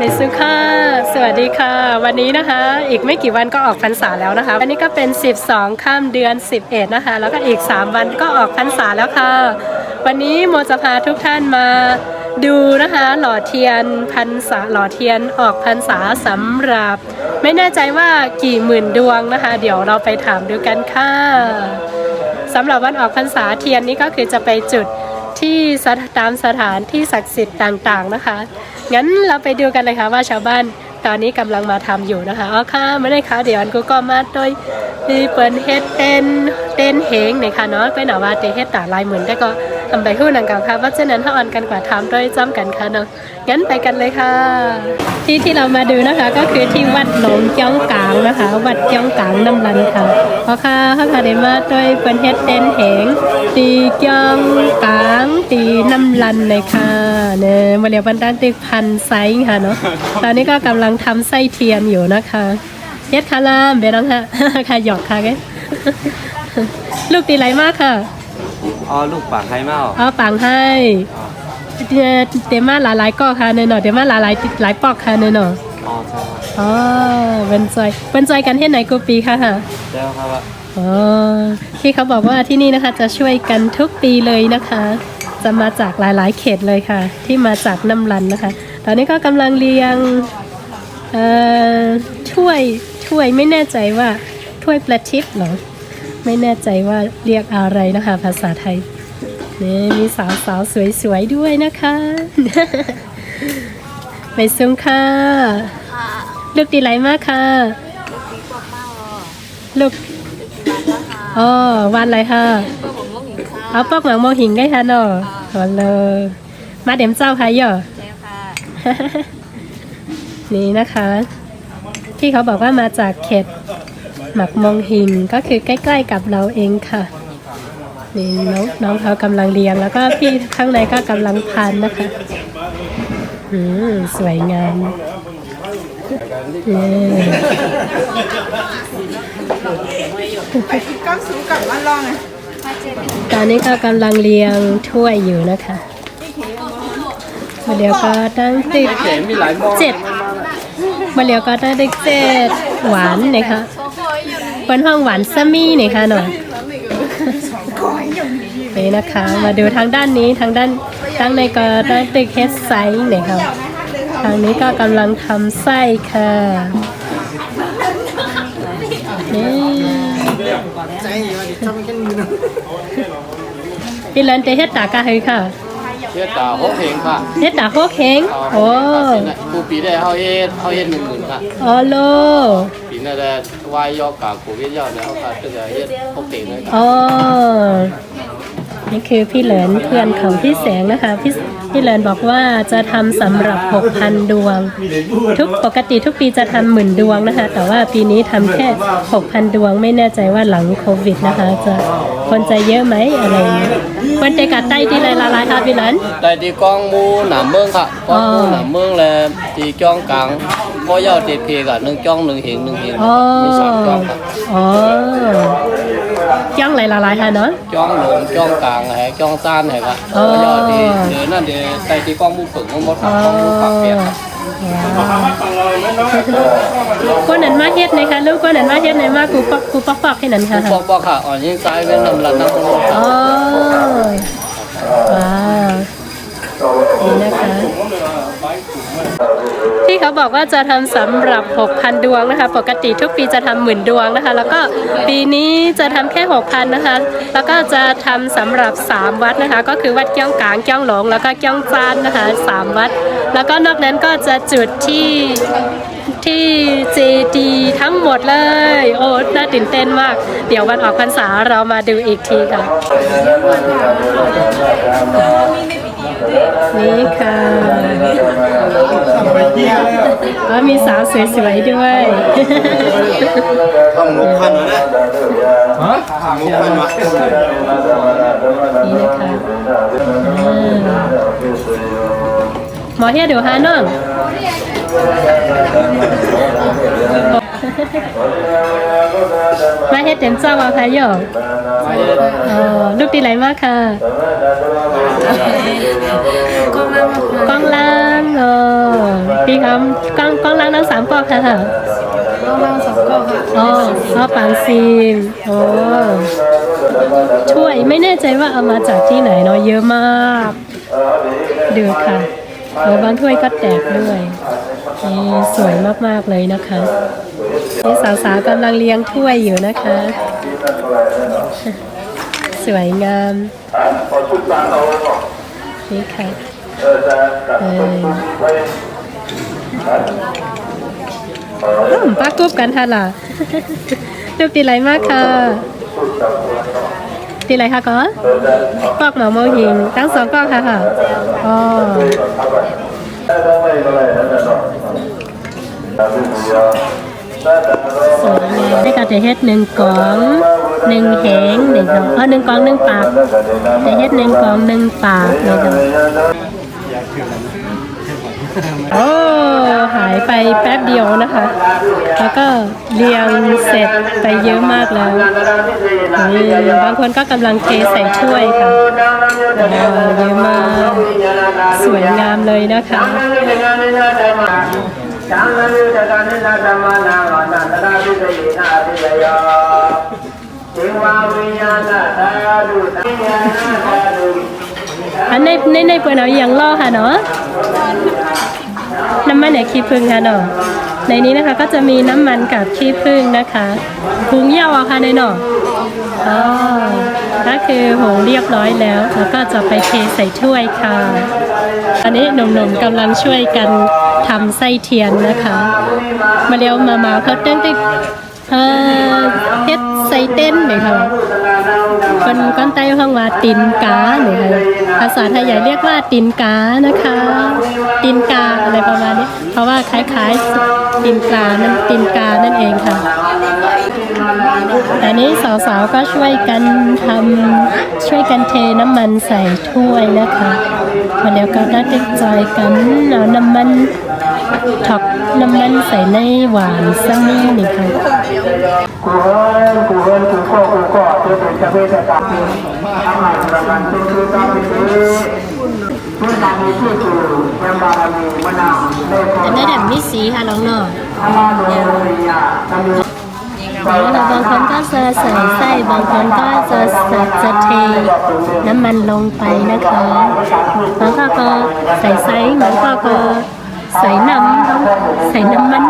มิสุค่ะสวัสดีค่ะวันนี้นะคะอีกไม่กี่วันก็ออกพรรษาแล้วนะคะวันนี้ก็เป็น12ค่ำเดือน11นะคะแล้วก็อีก3วันก็ออกพรรษาแล้วค่ะวันนี้โมจะพาทุกท่านมาดูนะคะหล่อเทียนพรรษาหล่อเทียนออกพรรษาสำหรับไม่แน่ใจว่ากี่หมื่นดวงนะคะเดี๋ยวเราไปถามดูกันค่ะสำหรับวันออกพรรษาเทียนนี้ก็คือจะไปจุดที่ตามสถานที่ศักดิ์สิทธิ์ต่างๆนะคะงั้นเราไปดูกันเลยค่ะว่าชาวบ้านตอนนี้กำลังมาทำอยู่นะคะอ๋อค่ะไม่ได้ค่ะเดี๋ยวอันกูก็มาโดยที่เปิดเฮ็ดเต้นเหงเนี่ยค่ะเนาะไปหนาว่าเตเฮ็ดตาลายเหมือนได้ก็ทำไปหู้นังกันค่ะว่าเช่นนั้นถ้าอ่อนกันกว่าทำด้วยจ้ำกันค่ะเนาะงั้นไปกันเลยค่ะที่เรามาดูนะคะก็คือที่วัดหนองจ้องกลางนะคะวัดจ้องกลางน้ำรันค่ะเพราะค่ะเขาค่ะได้มาโดยเปิดเฮ็ดเต้นเหงตีจ้องกลางตีน้ำรันเลยค่ะเนี่ยมาเรียกบรรดาติพันไซค่ะเนาะตอนนี้ก็กำลังทำไส้เทียนอยู่นะคะเฮ็ดคาลามเบน้องค่ะค่ะหยอกค่ะแกลูกตีไรมากค่ะอ๋อลูกปังให้มาอ๋อปังให้เตมาหลายๆก็ค่ะเนาะเตมาหลายปอกค่ะเนาะอ๋อใช่อ๋อเป็นใจกันเฮ็ดไหนกูปีค่ะเจ้าครับอ๋อที่เขาบอกว่าที่นี่นะคะจะช่วยกันทุกปีเลยนะคะจะมาจากหลายๆเขตเลยค่ะที่มาจากน้ำรันนะคะตอนนี้ก็กำลังเรียงถ้วยไม่แน่ใจว่าถ้วยประทิปเหรอไม่แน่ใจว่าเรียกอะไรนะคะภาษาไทยนี่มีสาวสวยๆด้วยนะคะไปซุ้มค่ะลูกดีไรมากค่ะลูกอ๋อวันอะไรค่ะเอาปอกหมังโมหิงได้ค่ะเนาะฮัลโหลมาเดี๋ยวเจ้าค่ะย่อนี่นะคะที่เขาบอกว่ามาจากเขตหมักมงหิงก็คือใกล้ๆกับเราเองค่ะนี่น้องเขากำลังเรียงแล้วก็พี่ข้างในก็กำลังพันนะคะสวยงามก็ซื้อกับมาลองตอนนี้ก็กำลังเรียงถ้วยอยู่นะคะมาเดี๋ยวก็ตั้งติด7มาเดี๋ยวก็ตั้งติด7หวานนะคะเป็นห้องหวานซัมมี่เนี่ยค่ะหน่อยนี่นะคะมาดูทางด้านนี้ทางในก็ตั้งติดเฮดไซส์เนี่ยค่ะทางนี้ก็กำลังทำไส้ค่ะพี่เลนเตเฮ็ดตากาเฮค่ะเฮ็ดตาโฮเฮงค่ะเฮ็ดตาโฮเฮงโอ้กูปีได้เฮาเฮ็ด10,000ค่ะอ๋อโลปีนั้นได้วายยอกาโควิดยอดแล้วค่ะก็จะเฮ็ดโฮเฮงเลยอ๋อนี่คือพี่เหลินเพื่อนของพี่แสงนะคะพี่เหลินบอกว่าจะทำสำหรับ 6,000 ดวงปกติทุกปีจะทำ10,000 ดวงนะคะแต่ว่าปีนี้ทำแค่ 6,000 ดวงไม่แน่ใจว่าหลังโควิดนะคะจะคนใจเยอะไหมอะไรคนเตกัดใต้ที่ไรละลายค่ะพี่เหลินใต้ที่กองมูหนามเมืองค่ะกองมูหนามเมืองและที่จ้องกลางก็ยอดติดเพกับ1จ้อง1เหง1เหงมี3จ้องค่ะอ๋อจ้องไรละลายค่ะเนาะจ้องหลงจ้องกลางแหจ้องซ่านแหค่ะก็ยอดที่เดี๋ยวนั่นเดี๋ยวใต้ที่กองมูฝึกหมดกองมูปักเปียกคนนั้นมาเฮ็ดนะคะลูกคนนั้นมาเฮ็ดในมากูปอกให้นั่นค่ะกูปอกค่ะอ่อนยิ่งซ้ายเป็นน้ำรันน้ำมันอ๋อว้าวนี่นะคะที่เขาบอกว่าจะทำสำหรับ 6,000 ดวงนะคะปกติทุกปีจะทำ10,000 ดวงนะคะแล้วก็ปีนี้จะทำแค่ 6,000 นะคะแล้วก็จะทำสำหรับ3วัดนะคะก็คือวัดเกี้ยงกลางเกี้ยงหลงแล้วก็เกี้ยงจานนะคะ3วัดแล้วก็นอกนั้นก็จะจุดที่เจดีทั้งหมดเลยโอ้น่าตื่นเต้นมากเดี๋ยววันออกพรรษาเรามาดูอีกทีค่ะนี่ค่ะก็มีสาวสวยๆด้วยทำมุกพันนะฮะทำมุกพันวะนี่นะคะหมอเฮียเดี๋ยวหาน้อง มาเฮ็ดเต็มเจ้าว่าพายอลูกดีไหลมากค่ะกองล่างพี่คำกองล่างทั้ง3 กอกค่ะกองล่าง2 กอกค่ะอ๋อปังซีมถ้วยไม่แน่ใจว่าเอามาจากที่ไหนเนาะเยอะมากดูค่ะบางถ้วยก็แตกด้วยนี่สวยมากๆเลยนะคะนี่สาวๆกำลังเลี้ยงถ้วยอยู่นะคะ สวยงามนี่ค่ะป้ากบกันค่ะล่ะลูกตีไรมากค่ะตีไรค่ะก็กอกหมาโมหิงทั้ง2 กอกค่ะอ๋อสวยงามได้การจะเฮ็ด1 กล่อง1 แหง1 กล่อง1 กล่อง 1 ปากจะเฮ็ด1 กล่อง 1 ปากเลยค่ะโอ้หายไปแป๊บเดียวนะคะแล้วก็เรียงเสร็จไปเยอะมากแล้วนี่บางคนก็กำลังเทใส่ถ้วยค่ะเยอะมากสวยงามเลยนะคะอันในเปิดเอาอย่างล่อค่ะเนาะน้ำมันเนี่ยขี้ผึ้งค่ะเนาะในนี้นะคะก็จะมีน้ำมันกับขี้ผึ้งนะคะหุงเยี่ยวค่ะในเนาะก็คือหุงเรียบร้อยแล้วก็จะไปเทใส่ถ้วยค่ะอันนี้หนุ่มๆกำลังช่วยกันทำไส้เทียนนะคะมาเร็วมาเขาเต้นติ๊กเฮ็ดใส่เต้นเลยค่ะคนก้อนใต้ห้องว่าตินกาเนี่ยค่ะภาษาไทยใหญ่เรียกว่าตินกานะคะตินกาอะไรประมาณนี้เพราะว่าคล้ายๆตินกานั่นเองค่ะอันนี้สาวๆก็ช่วยกันเทน้ำมันใส่ถ้วยนะคะมาแล้วก็ได้ติดใจกันเอาน้ำมันถักน้ำมันใส่ในหวานซัมมี่นี่ค่ะอันนี้แบบมีสีค่ะน้องแล้วบางคนก็จะใส่ไส้บางคนก็จะเทน้ำมันลงไปนะคะบางก็ใส่ไส้บางก็ใส่น้ำมัน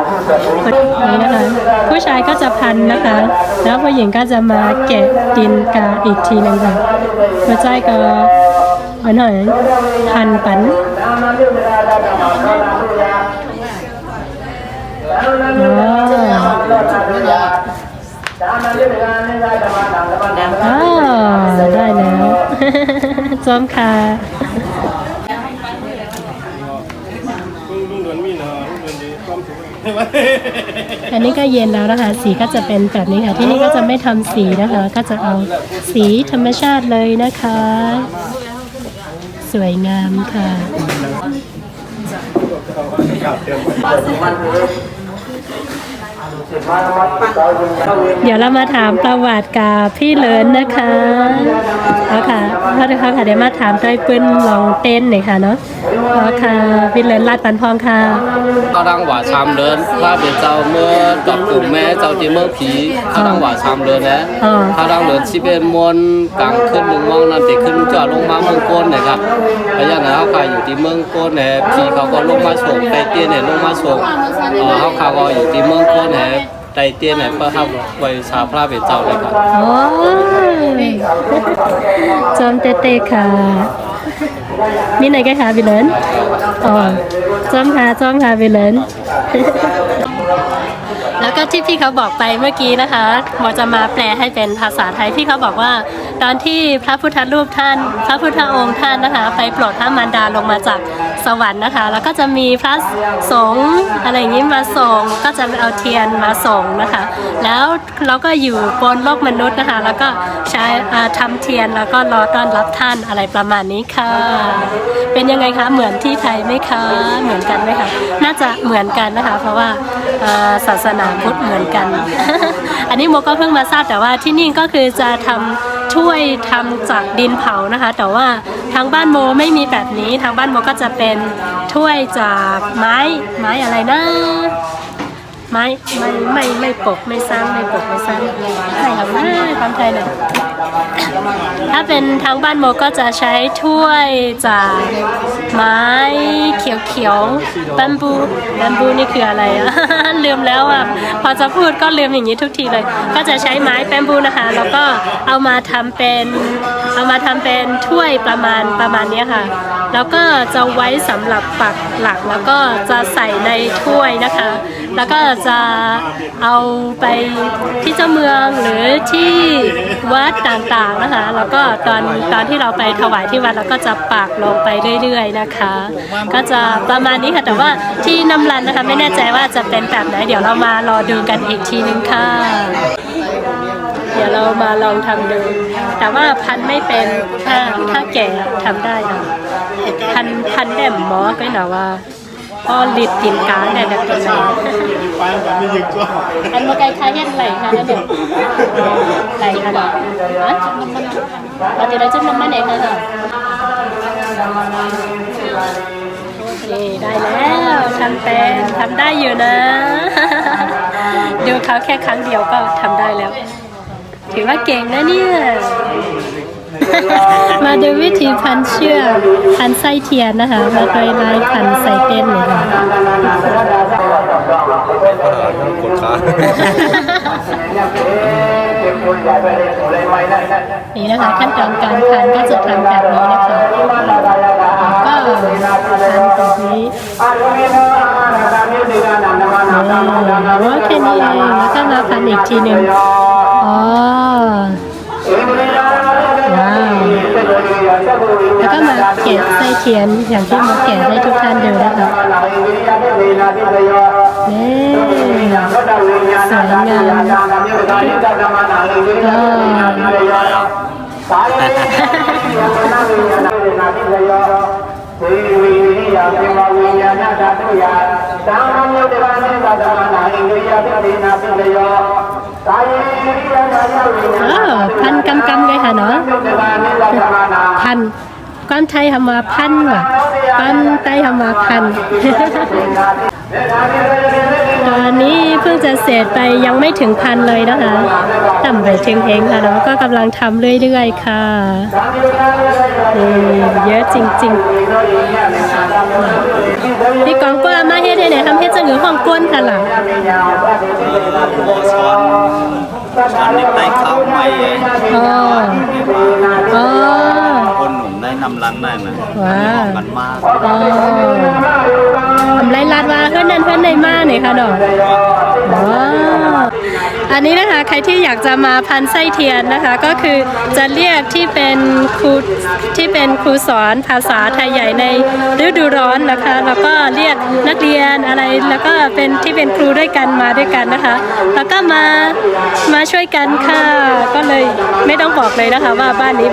นี่นะคะผู้ชายก็จะพันนะคะแล้วผู้หญิงก็จะมาแกะตีนกาอีกทีนึงค่ะผู้ชายก็หน่อยพันปันได้แล้วจอมค่ะอันนี้ก็เย็นแล้วนะคะสีก็จะเป็นแบบนี้ค่ะที่นี่ก็จะไม่ทำสีนะคะก็จะเอาสีธรรมชาติเลยนะคะสวยงามค่ะเดี๋ยวเรามาถามประวัติกับพี่เลินนะคะเอาค่ะเดี๋ยวมาถามโดยปืนลองเต้นหน่อยค่ะเนาะเอาค่ะพี่เลินลาดปันพองค่ะเขาดังหว่าชามเดินพระเป็นเจ้าเมื่อกับกลุ่มแม่เจ้าที่เมืองผีเขาดังหว่าชามเดินนะเขาดังเดินชีเป็นมวลกลางขึ้นเมืองว่างนั่นติขึ้นจอดลงมาเมืองโกนนะครับแล้วอย่างนั้นเขาขายอยู่ที่เมืองโกนเนี่ยผีเขาก็ลงมาส่งไปเตี้ยเนี่ยลงมาส่งเขาขายก็อยู่ที่เมืองโกนเนี่ยไตเตี้ยเนี่ยเพื่อเข้าไว้ชาพระเป็นเจ้าเลยครับโอ้จอมเต้ค่ะมีไหนกันคะพี่เลินจอมค่ะพี่เลินแล้วก็ที่พี่เขาบอกไปเมื่อกี้นะคะหมอจะมาแปลให้เป็นภาษาไทยพี่เขาบอกว่าตอนที่พระพุทธรูปท่านพระพุทธองค์ท่านนะคะไปโปรดพระมารดาลงมาจากสวรรค์นะคะแล้วก็จะมีพระสงฆ์อะไรอย่างนี้มาส่งก็จะเอาเทียนมาส่งนะคะแล้วเราก็อยู่บนโลกมนุษย์นะคะแล้วก็ใช้ทำเทียนแล้วก็รอต้อนรับท่านอะไรประมาณนี้ค่ะเป็นยังไงคะเหมือนที่ไทยไหมคะเหมือนกันไหมคะน่าจะเหมือนกันนะคะเพราะว่าศาสนาพุทธ นุษย์เหมือนกัน อันนี้โมก็เพิ่งมาทราบแต่ว่าที่นี่ก็คือจะทำถ้วยทำจากดินเผานะคะแต่ว่าทางบ้านโมไม่มีแบบนี้ทางบ้านโมก็จะเป็นถ้วยจากไม้อะไรนะไม่ปกไม่สร้างไม่ปกไม่สร้างใช่ครับความไทยหน่อยถ้าเป็นทางบ้านโมก็จะใช้ถ้วยจากไม้เขียวๆแบมบูนี่คืออะไรอะ ลืมแล้วอ่ะพอจะพูดก็ลืมอย่างนี้ทุกทีเลยก็จะใช้ไม้แบมบูนะคะแล้วก็เอามาทำเป็นถ้วยประมาณนี้ค่ะแล้วก็จะไว้สำหรับปักหลักแล้วก็จะใส่ในถ้วยนะคะแล้วก็จะเอาไปที่เจ้าเมืองหรือที่วัดต่างๆนะคะแล้วก็ตอนที่เราไปถวายที่วัดแล้วก็จะปักลงไปเรื่อยๆนะคะก็จะประมาณนี้ค่ะแต่ว่าที่น้ำรันนะคะไม่แน่ใจว่าจะเป็นแบบไหนเดี๋ยวเรามารอดูกันอีกทีนึงค่ะเดี๋ยวเรามาลองทำดูแต่ว่าพันไม่เป็นถ้าแก่ทำได้ค่ะพันแดมหมอก็หนาว่าพอลิดกินกลางได้แบบเป็นไรอันเมื่อกี้ใครเห็นไหลค่ะนั่นเองไหลค่ะเราจะได้จุดน้ำมันเองค่ะนี่ได้แล้วทำได้อยู่นะดูเขาแค่ครั้งเดียวก็ทำได้แล้วถือว่าเก่งนะเนี่ยมาดูวิธีพันเชือกพันไส้เทียนนะคะมาโดยลายพันใส่เต้นเลยค่ะนี่นะคะขั้นตอนการพันก็จะทำแบบนี้นะคะก็พันแบบนี้โอ้แค่นี้เองแล้วก็มาพันอีกทีหนึ่งอ๋อว้าวแล้วก็มาแกะไส้เทียนอย่างที่มาแกะให้ทุกท่านดูนะคะนี่สวยงามพันกำเลยค่ะเนาะพันความไทยทำมาพันว่ะความไทยทำมาพัน ตอนนี้เพิ่งจะเสร็จไปยังไม่ถึงพันเลยนะคะต่ำไปถึงเองค่ะแล้วก็กำลังทำเรื่อยๆค่ะเยอะจริงๆพี่กองกว่ามาเฮ็ดเนี่ยทำเฮ็ดจะเหงือห้องก้นค่ะล่ะช้อนนี่ได้ข้าวไหมคนหนุ่มได้นำรันได้นะว้าวกันมากทำไรลาดว่าเพื่อนนั่นเพื่อนในมาเนี่ยค่ะดอกอันนี้นะคะใครที่อยากจะมาพันไส้เทียนนะคะก็คือจะเรียกที่เป็นครูสอนภาษาไทยใหญ่ในฤดูร้อนนะคะแล้วก็เรียกนักเรียนอะไรแล้วก็เป็นที่เป็นครูด้วยกันมาด้วยกันนะคะแล้วก็มาช่วยกันค่ะก็เลยไม่ต้องบอกเลยนะคะว่าบ้านนี้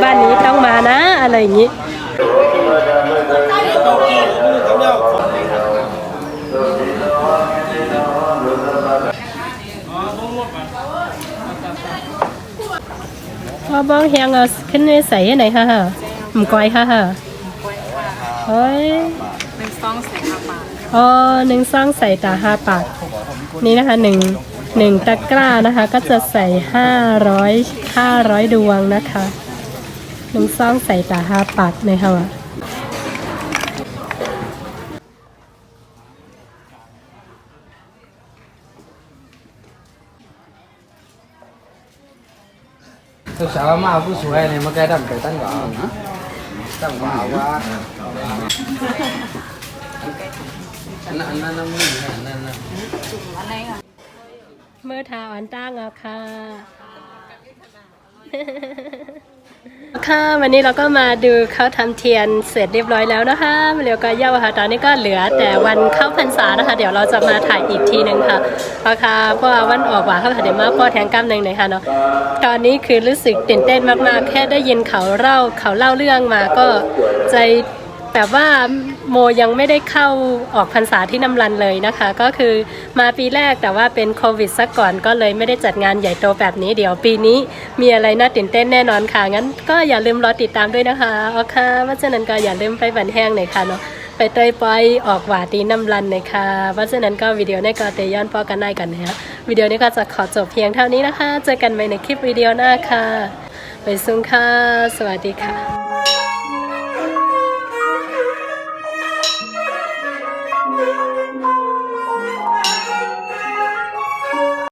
ต้องมานะอะไรอย่างนี้ว่าบ้องเฮียงเอาขึ้นไปใส่ไหนค่ะหมูก้อยค่ะเฮ้ย1 ซองใส่5 บาทอ๋อ1 ซองใส่ตา5 บาทนี่นะคะหนึ่งตะกร้านะคะก็จะใส่500ดวงนะคะ1 ซองใส่ตา5 บาทเลยค่ะตัวสาวมาผู้สวยเนี่ยมาแก้ดำไปตั้งก่อนนะตั้งก่อนว่านั่นเมื่อทาอันตั้งอะค่ะค่ะวันนี้เราก็มาดูเขาทำเทียนเสร็จเรียบร้อยแล้วนะคะเร็วก็เย่าค่ะตอนนี้ก็เหลือแต่วันเข้าพรรษานะคะเดี๋ยวเราจะมาถ่ายอีกทีนึงค่ะเพราะว่าวันออกว่าเขาถ่ายมาป้อแทงกล้ามหนึ่งเลยค่ะเนาะตอนนี้คือรู้สึกตื่นเต้นมากๆแค่ได้ยินเขาเล่าเรื่องมาก็ใจ แบบว่าโมยังไม่ได้เข้าออกพรรษาที่น้ำรันเลยนะคะ ก็คือมาปีแรกแต่ว่าเป็นโควิดซะก่อนก็เลยไม่ได้จัดงานใหญ่โตแบบนี้เดี๋ยวปีนี้มีอะไรน่าตื่นเต้นแน่นอนค่ะงั้นก็อย่าลืมรอติดตามด้วยนะคะโอเคเพราะฉะนั้นก็อย่าลืมไปบันแห้งหน่อยค่ะเนาะไปเตยปอยออกหวาตีน้ำรันหน่อยค่ะเพราะฉะนั้นก็วิดีโอในก็เตยย้อนปอกันได้กันนะคะวิดีโอนี้ก็จะขอจบเพียงเท่านี้นะคะเจอกันใหม่ในคลิปวิดีโอหน้าค่ะไปซุ่งค่ะสวัสดีค่ะ